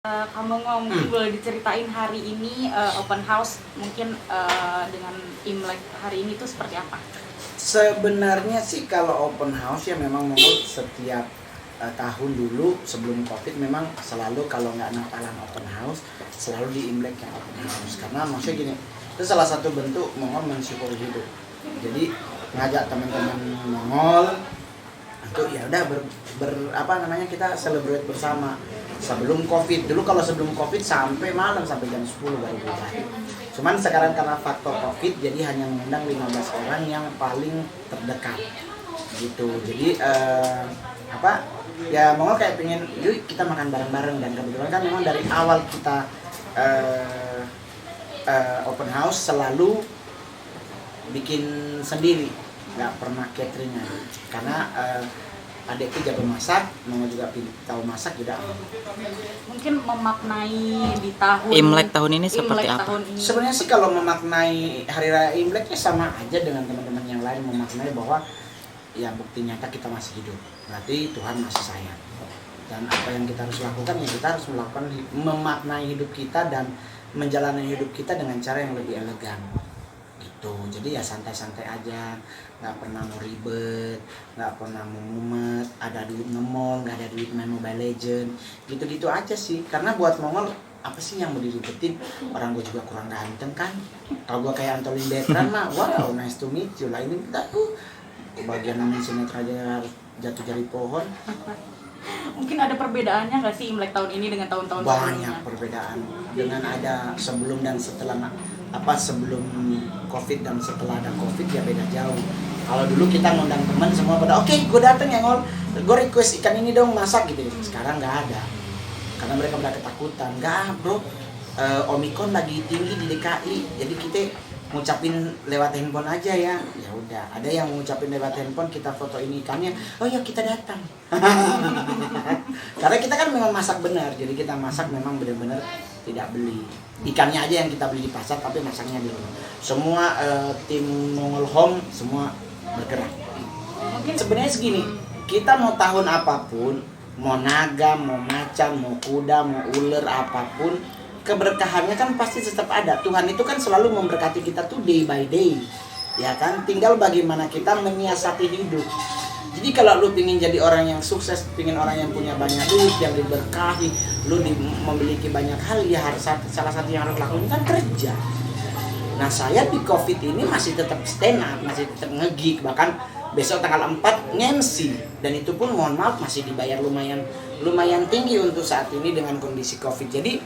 Kamu mungkin boleh diceritain hari ini open house mungkin dengan Imlek hari ini tuh seperti apa? Sebenarnya sih kalau open house ya memang mau setiap tahun dulu sebelum Covid memang selalu kalau nggak Natalan open house selalu di Imlek yang open house, karena maksudnya gini, itu salah satu bentuk Mongol mensyukuri hidup. Jadi ngajak teman-teman Mongol untuk ya udah kita celebrate bersama sebelum Covid. Dulu kalau sebelum Covid sampai malam, sampai jam 10 baru bubar. Cuman sekarang karena faktor Covid jadi hanya mengundang 15 orang yang paling terdekat gitu. Jadi ya Mongol kayak pengen yuk kita makan bareng-bareng, dan kebetulan kan memang dari awal kita open house selalu bikin sendiri, nggak pernah cateringan karena adikku jago masak, mama juga tahu masak juga. Mungkin memaknai di tahun Imlek tahun ini seperti apa? Sebenarnya sih kalau memaknai hari raya Imleknya sama aja dengan teman-teman yang lain, memaknai bahwa ya bukti nyata kita masih hidup, berarti Tuhan masih sayang. Dan apa yang kita harus lakukan ya kita harus melakukan memaknai hidup kita dan menjalani hidup kita dengan cara yang lebih elegan. Gitu. Jadi ya santai-santai aja, nggak pernah mau ribet, nggak pernah mau mumet, ada duit nge-mall, nggak ada duit main Mobile Legend, gitu-gitu aja sih. Karena buat Mongol apa sih yang mau diribetin? Orang gue juga kurang ganteng kan. Kalau gue kayak Antolin Betran mah, wow nice to meet you lah. Ini kita bagian namanya sinetron aja harus jatuh dari pohon. Mungkin ada perbedaannya nggak sih Imlek tahun ini dengan tahun-tahun sebelumnya? Banyak perbedaan dengan ada sebelum dan setelah sebelum Covid dan setelah ada Covid ya beda jauh. Kalau dulu kita ngundang teman semua pada oke, gue dateng ya Ngol, gue request ikan ini dong masak gitu. Sekarang nggak ada karena mereka udah ketakutan. Nggak bro, Omikron lagi tinggi di DKI, jadi kita ngucapin lewat handphone aja ya. Ya udah, ada yang ngucapin lewat handphone, kita foto ini ikannya, oh ya kita datang. Karena kita kan memang masak benar, jadi kita masak memang benar-benar tidak beli. Ikannya aja yang kita beli di pasar, tapi masaknya di rumah. Semua tim Mongol Home semua bergerak. Mungkin sebenarnya segini, kita mau tahun apapun, mau naga, mau macan, mau kuda, mau ular apapun, keberkahannya kan pasti tetap ada. Tuhan itu kan selalu memberkati kita tuh day by day, ya kan? Tinggal bagaimana kita menyiasati hidup. Jadi kalau lu pingin jadi orang yang sukses, pingin orang yang punya banyak duit, yang diberkahi, lu memiliki banyak hal, ya harus salah satu yang harus lakukan kan kerja. Nah saya di Covid ini masih tetap stand up, masih tetap nge-gig, bahkan besok tanggal 4 nge-MC, dan itu pun mohon maaf masih dibayar lumayan tinggi untuk saat ini dengan kondisi Covid. Jadi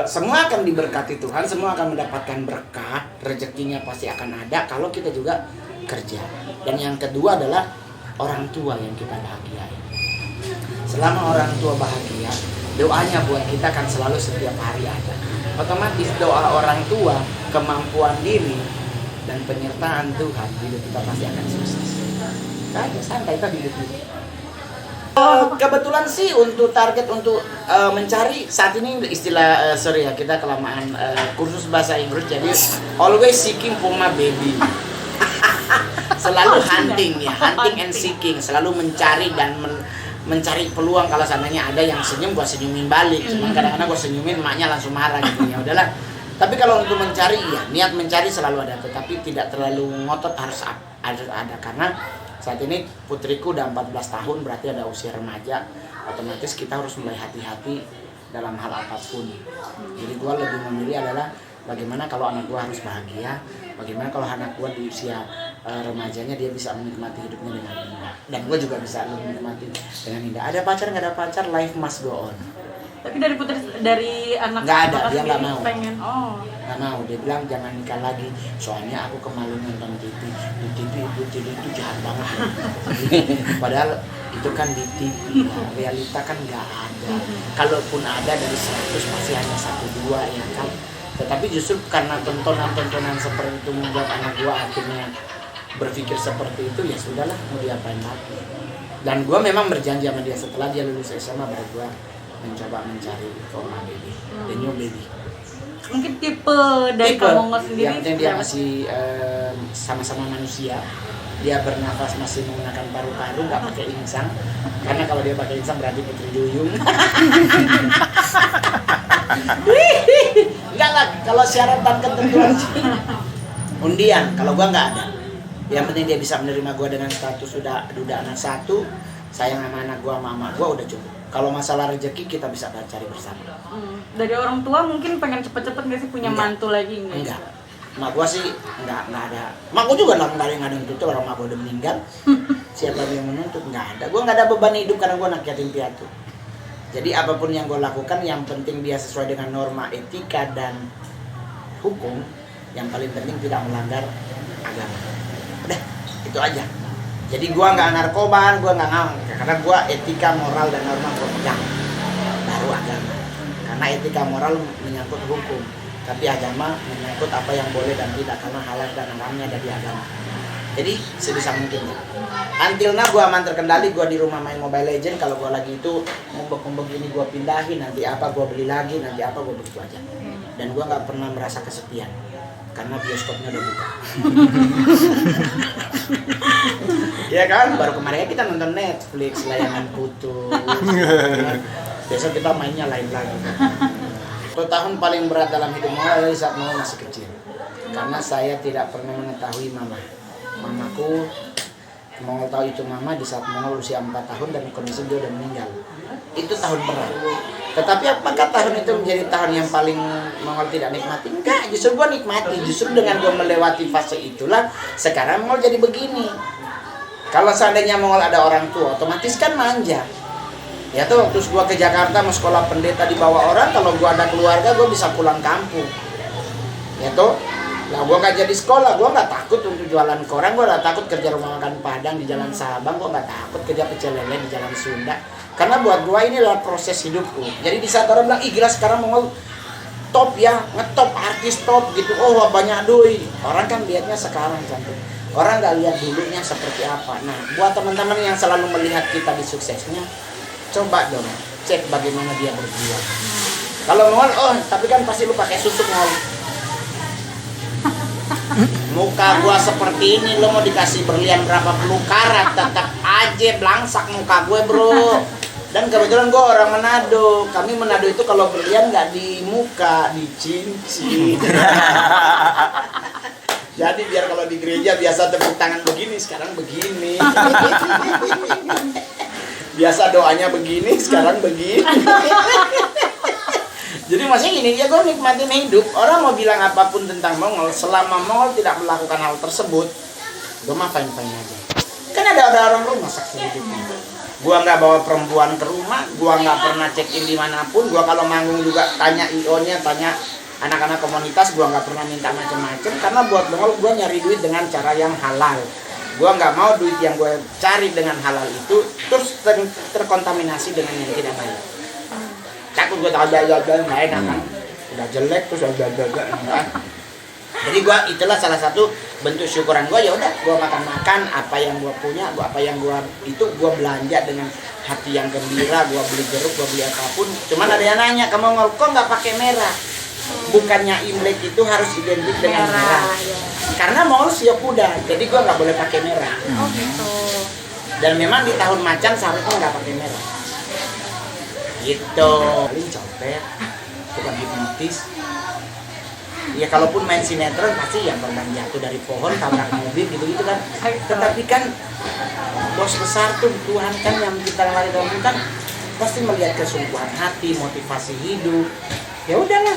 semua akan diberkati Tuhan, semua akan mendapatkan berkah, rezekinya pasti akan ada kalau kita juga kerja. Dan yang kedua adalah orang tua yang kita bahagiain. Selama orang tua bahagia, doanya buat kita kan selalu setiap hari ada. Otomatis doa orang tua, kemampuan diri, dan penyertaan Tuhan, hidup kita pasti akan sukses. Aja santai kita hidup ini. Kebetulan sih untuk target untuk mencari saat ini istilah kita kelamaan kursus bahasa Inggris, jadi always seeking for my baby. Selalu hunting and seeking, selalu mencari dan mencari peluang. Kalau seandainya ada yang senyum, gua senyumin balik. Cuman kadang-kadang gua senyumin, emaknya langsung marah gitu. Ya udahlah. Tapi kalau untuk mencari, ya niat mencari selalu ada, tetapi tidak terlalu ngotot harus ada karena saat ini putriku udah 14 tahun, berarti ada usia remaja. Otomatis kita harus mulai hati-hati dalam hal apapun. Jadi gue lebih memilih adalah bagaimana kalau anak gue harus bahagia, bagaimana kalau anak gue di usia remajanya dia bisa menikmati hidupnya dengan indah, dan gue juga bisa menikmati dengan indah. Ada pacar nggak ada pacar, life must go on. Tapi dari anak nggak ada, dia nggak mau. Pengen, nggak mau, dia bilang jangan nikah lagi, soalnya aku kemalu nonton TV. Di TV itu jahat banget. Padahal itu kan di TV, realita kan nggak ada. Kalaupun ada dari 100 pasti hanya 1-2 ya kan. Tetapi justru karena tontonan seperti itu membuat anak gua akhirnya berpikir seperti itu, ya sudahlah, mau diapain lagi. Dan gua memang berjanji sama dia setelah dia lulus SMA baru gua mencoba mencari forma baby, the new baby. Mungkin tipe dari Mongol sendiri yang penting dia masih sama-sama manusia, dia bernafas masih menggunakan paru-paru, nggak pakai insang. Karena kalau dia pakai insang berarti Putri Duyung. Enggak lah, kalau syarat dan ketentuan sih undian. Kalau gua nggak ada. Yang penting dia bisa menerima gua dengan status sudah anak satu, sayang sama anak gua, mama gua, udah cukup. Kalau masalah rezeki kita bisa cari bersama. Dari orang tua mungkin pengen cepet-cepet nggak sih punya mantu lagi? Enggak. Mak gua sih enggak ada. Mak gua juga enggak ada yang nuntut, orang mak gua udah meninggal. Siapa yang menuntut? Enggak ada. Gua enggak ada beban hidup karena gua anak yatim piatu. Jadi apapun yang gua lakukan yang penting dia sesuai dengan norma etika dan hukum. Yang paling penting tidak melanggar agama. Udah, itu aja. Jadi gua enggak narkoban, gua enggak ngamuk karena gua etika, moral dan norma gua pegang. Baru agama. Karena etika moral menyangkut hukum. Tapi agama menyangkut apa yang boleh dan tidak, karena halal dan haramnya ada di agama. Jadi sebisa mungkin. Until now gue aman terkendali, gue di rumah main Mobile Legends. Kalau gue lagi itu ngumbek-ngumbek ini gue pindahin, nanti apa gue beli lagi, nanti apa gue begitu aja. Dan gue nggak pernah merasa kesepian karena bioskopnya udah buka. Ya kan, baru kemarin kita nonton Netflix, layangan putus. Besok kita mainnya lain lagi. Tahun paling berat dalam hidup Mongol saat Mongol masih kecil, karena saya tidak pernah mengetahui mamaku. Mongol tahu itu mama di saat Mongol usia 4 tahun dan kondisi dia udah meninggal. Itu tahun berat. Tetapi apakah tahun itu menjadi tahun yang paling Mongol tidak nikmati? Enggak, justru gua nikmati. Justru dengan gua melewati fase itulah sekarang Mongol jadi begini. Kalau seandainya Mongol ada orang tua, otomatis kan manja. Ya tuh, terus gua ke Jakarta mau sekolah pendeta dibawa orang, kalau gua ada keluarga gua bisa pulang kampung. Ya tuh, lah gua nggak jadi sekolah, gua nggak takut untuk jualan koran, gua nggak takut kerja rumah makan Padang di Jalan Sabang, gua nggak takut kerja pecel lele di Jalan Sunda. Karena buat gua ini adalah proses hidupku. Jadi di saat orang bilang, ih gila sekarang mau top ya, ngetop artis top gitu, oh banyak duit. Orang kan lihatnya sekarang cantik. Orang nggak lihat dulunya seperti apa. Nah, buat teman-teman yang selalu melihat kita di suksesnya, coba dong cek bagaimana dia berjuang. Kalau Mongol, oh tapi kan pasti lu pakai susuk Mongol. Muka gua seperti ini, lu mau dikasih berlian berapa puluh karat tetap aja blangsak muka gue bro. Dan kebetulan gua orang Manado. Kami Manado itu kalau berlian nggak di muka, di cincin. Jadi biar kalau di gereja biasa tepuk tangan begini, sekarang begini. Biasa doanya begini, sekarang begini. Jadi maksudnya gini, ya gue nikmatin hidup. Orang mau bilang apapun tentang Mongol, selama Mongol tidak melakukan hal tersebut, gue mah fine-fine aja. Kan ada orang lu masak sehidupnya. Gue nggak bawa perempuan ke rumah, gue nggak pernah check-in dimanapun. Gue kalau manggung juga tanya IO-nya, tanya anak-anak komunitas, gue nggak pernah minta macam-macam. Karena buat Mongol, gue nyari duit dengan cara yang halal. Gue nggak mau duit yang gue cari dengan halal itu terus terkontaminasi dengan yang tidak baik. Takut gue ada nggak enak kan, udah jelek terus ada. Jadi gue itulah salah satu bentuk syukuran gue. Ya udah, gue makan apa yang gue punya, apa yang gue itu gue belanja dengan hati yang gembira. Gue beli jeruk, gue beli apapun. Cuman ada yang nanya, kamu kok nggak pakai merah? Bukannya Imlek itu harus identik dengan merah. Ya. Karena Mongol siap kuda, jadi gue nggak boleh pakai merah. Oh gitu. Dan memang di tahun macan seharusnya nggak pakai merah. Gitu. Paling copet, bukan hipnotis. Ya kalaupun main sinetron pasti yang korban jatuh dari pohon, tabrak mobil gitu-gitu kan. Tetapi kan bos besar tuh Tuhan kan yang kita lari dalam kan pasti melihat kesungguhan hati, motivasi hidup. Ya udahlah.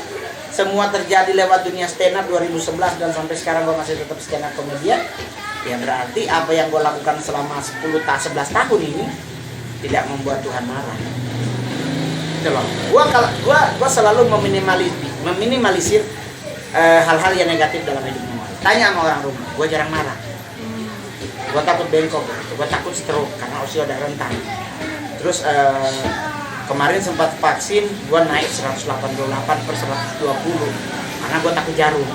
Semua terjadi lewat dunia stand up 2011 dan sampai sekarang gue masih tetap stand up komedian. Ya berarti apa yang gue lakukan selama 11 tahun ini tidak membuat Tuhan marah. Gitu loh. Gua selalu meminimalisir hal-hal yang negatif dalam hidup gue. Tanya sama orang rumah, gue jarang marah. Gue takut bengkok, gue takut stroke karena usia udah rentan. Terus kemarin sempat vaksin, gue naik 188 per 120 karena gue takut jarum.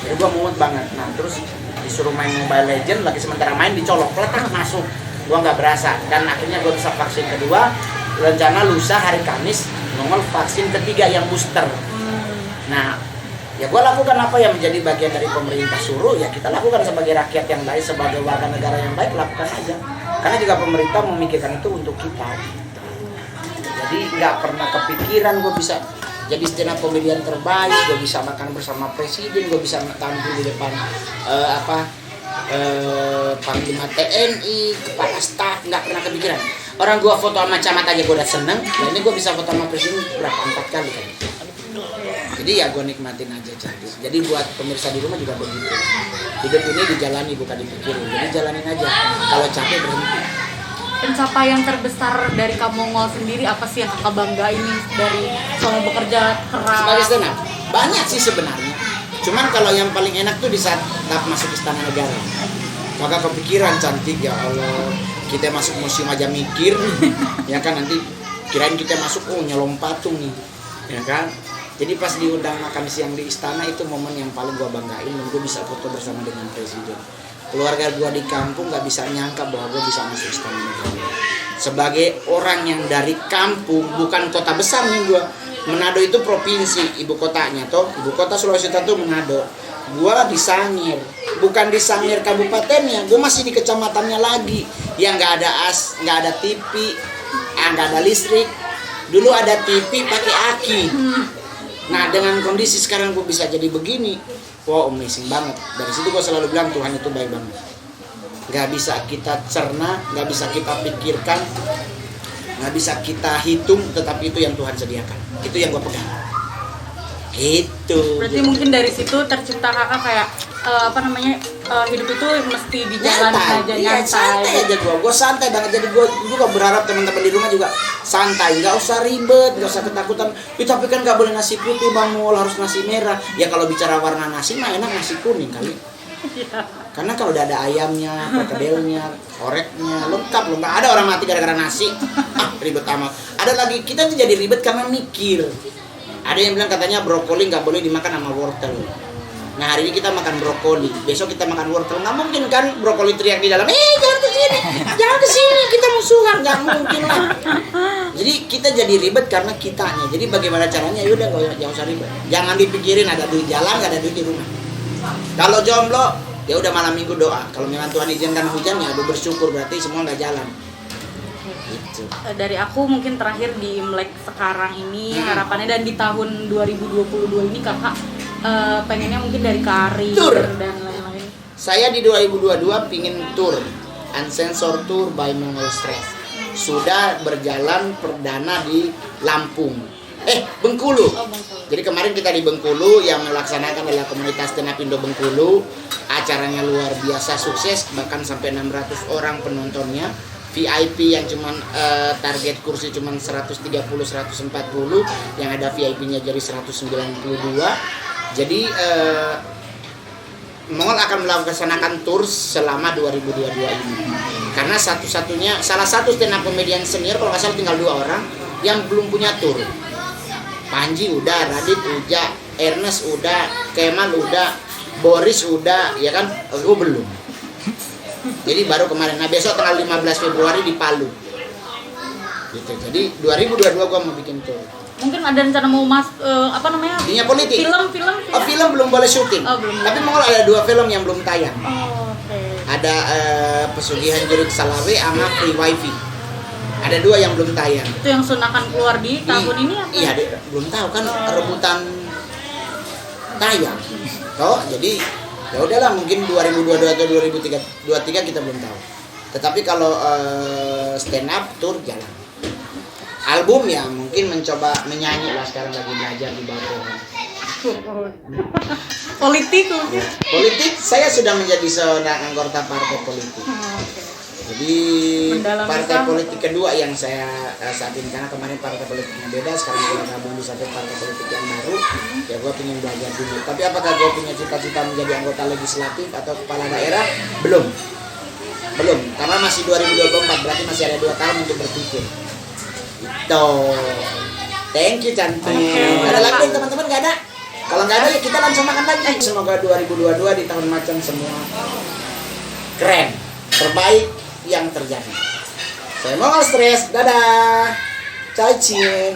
Jadi gue mumet banget. Nah terus disuruh main Mobile Legends, lagi sementara main dicolok, letak masuk. Gue nggak berasa dan akhirnya gue bisa vaksin kedua. Rencana lusa hari Kamis Mongol vaksin ketiga yang booster. Nah Ya gue lakukan apa yang menjadi bagian dari pemerintah suruh, ya kita lakukan sebagai rakyat yang baik, sebagai warga negara yang baik, lakukan aja. Karena juga pemerintah memikirkan itu untuk kita. Jadi nggak pernah kepikiran gue bisa jadi stand up komedian terbaik, gue bisa makan bersama presiden, gue bisa tampil di depan Panglima TNI, kepala staf, nggak pernah kepikiran. Orang gue foto sama camat aja gue udah seneng, nah ini gue bisa foto sama presiden berapa 4 kali kan. Jadi ya gue nikmatin aja cantik. Jadi buat pemirsa di rumah juga begitu. Hidup ini dijalani bukan dipikirin. Jadi jalanin aja. Kalau capek berhenti. Pencapaian terbesar dari Kamongol sendiri apa sih yang kakak banggain nih dari selama bekerja keras? Sebagai stand up banyak sih sebenarnya. Cuman kalau yang paling enak tuh di saat masuk istana negara. Maka kepikiran cantik, ya Allah, kita masuk museum aja mikir, ya kan, nanti kirain kita masuk nyelom patung nih, ya kan. Jadi pas diundang makan siang di istana itu momen yang paling gua banggain, dan gua bisa foto bersama dengan presiden. Keluarga gua di kampung nggak bisa nyangka bahwa gua bisa masuk istana negara. Sebagai orang yang dari kampung, bukan kota besar nih gua. Manado itu provinsi, ibu kotanya toh, ibu kota Sulawesi Selatan Manado. Gua di Sangir, bukan di Sangir kabupatennya, gua masih di kecamatannya lagi, yang nggak ada TV, nggak ada listrik. Dulu ada TV pakai aki. Nah dengan kondisi sekarang gue bisa jadi begini, wow, amazing banget. Dari situ gue selalu bilang Tuhan itu baik banget. Gak bisa kita cerna, gak bisa kita pikirkan, gak bisa kita hitung, tetapi itu yang Tuhan sediakan. Itu yang gue pegang. Gitu. Berarti mungkin dari situ tercipta kakak kayak hidup itu mesti dijalani aja, iya, santai aja gue santai banget. Jadi gue juga berharap teman-teman di rumah juga santai, nggak usah ribet, nggak usah ketakutan. Tapi kan nggak boleh nasi putih Bang Mul, harus nasi merah. Ya kalau bicara warna nasi mah enak nasi kuning kali. Karena kalau udah ada ayamnya, perkedelnya, oreknya, lengkap. Ada orang mati gara-gara nasi, ribet amat. Ada lagi kita tuh jadi ribet karena mikir. Ada yang bilang katanya brokoli nggak boleh dimakan sama wortel. Nah hari ini kita makan brokoli, besok kita makan wortel. Nggak mungkin kan brokoli teriak di dalam, jangan kesini, kita musuhan, nggak mungkin lah. Jadi kita jadi ribet karena kitanya. Jadi bagaimana caranya? Yaudah nggak usah ribet. Jangan dipikirin ada duit jalan, nggak ada duit di rumah. Kalau jomblo, ya udah malam minggu doa. Kalau memang Tuhan izinkan hujan, ya udah bersyukur, berarti semua nggak jalan. Gitu. Dari aku mungkin terakhir di Imlek sekarang ini harapannya, dan di tahun 2022 ini kakak pengennya mungkin dari karir Tour. Dan lain-lain. Saya di 2022 pingin tour, Uncensored Tour by Mongol Stress. Sudah berjalan perdana di Lampung. Bengkulu. Jadi kemarin kita di Bengkulu, yang melaksanakan adalah komunitas stand up Indo Bengkulu. Acaranya luar biasa sukses, bahkan sampai 600 orang penontonnya. VIP yang cuman target kursi cuman 130 140, yang ada VIP-nya jadi 192. Jadi Mongol akan melaksanakan tour selama 2022 ini. Karena salah satu stand up comedian senior kalau nggak salah tinggal 2 orang yang belum punya tour. Panji udah, Radit udah, Ernest udah, Kemal udah, Boris udah, ya kan? Gue belum. Jadi baru kemarin. Nah besok tanggal 15 Februari di Palu. Gitu. Jadi 2022 gua mau bikin tour. Mungkin ada rencana mau Dunia politik. Film belum boleh syuting. Belum. Tapi Mongol ada 2 film yang belum tayang. Okay. Ada Pesugihan Jurik Salawe sama Free Wifi. Ada 2 yang belum tayang. Itu yang akan keluar di tahun ini apa? Iya, belum tahu kan rebutan tayang. Jadi ya udahlah, mungkin 2022 atau 2023 kita belum tahu. Tetapi kalau stand up tour jalan. Album ya mungkin mencoba menyanyi lah, sekarang lagi belajar di bawah pohon. Politik mungkin. Politik, saya sudah menjadi seorang anggota partai politik. Jadi partai politik kedua yang saya saat ini, karena kemarin partai politiknya beda, sekarang gue gabung di satu partai politik yang baru. Ya gue pengen belajar dulu. Tapi apakah gue punya cita-cita menjadi anggota legislatif atau kepala daerah? Belum, karena masih 2024, berarti masih ada 2 tahun untuk berpikir. Itu. Thank you cantik. Ada lagi teman-teman? Nggak ada? Kalau nggak ada ya kita langsung makan lagi. Semoga 2022 di tahun macan semua keren, terbaik yang terjadi. Saya Mongol Stress, dadah. Cacing.